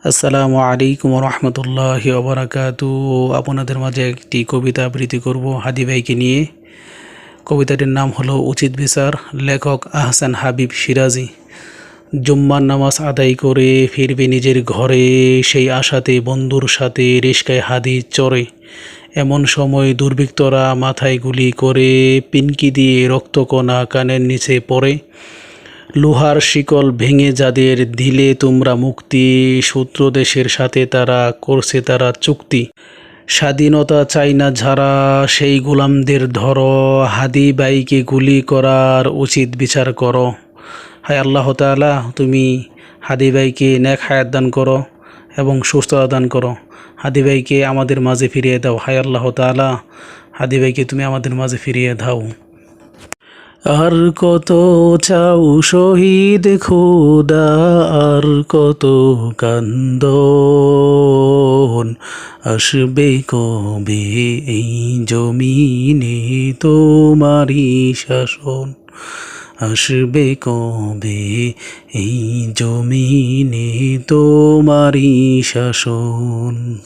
আসসালামু আলাইকুম রহমতুল্লাহি ওবরাকাতু। আপনাদের মাঝে একটি কবিতা আবৃত্তি করব হাদি ভাইকে নিয়ে। কবিতাটির নাম হলো উচিত বিচার। লেখক আহসান হাবিব সিরাজি। জুম্মার নামাজ আদায় করে ফিরবে নিজের ঘরে, সেই আশাতে বন্ধুর সাথে রিস্কায় হাদি চড়ে। এমন সময় দুর্বৃত্তরা মাথায় গুলি করে, পিনকি দিয়ে রক্তকণা কানের নিচে পড়ে। লোহার শিকল ভেঙে যাদের দিলে তোমরা মুক্তি, শত্রু দেশের সাথে তারা করছে তারা চুক্তি। স্বাধীনতা চাই না যারা, সেই গোলামদের ধরো, হাদি বাইকে গুলি করার উচিত বিচার করো। হায় আল্লাহ তাআলা, তুমি হাদি ভাইকে নেক হায়াত দান করো এবং সুস্থতা দান করো। হাদি ভাইকে আমাদের মাঝে ফিরিয়ে দাও। হায় আল্লাহ তাআলা, হাদি ভাইকে তুমি আমাদের মাঝে ফিরিয়ে দাও। আর কত চাও শহীদ খোদা, আর কত কান্দন, আসবে কবে এই জমিনে তোমারই শাসন, আসবে কবে এই জমিনে তোমারই শাসন।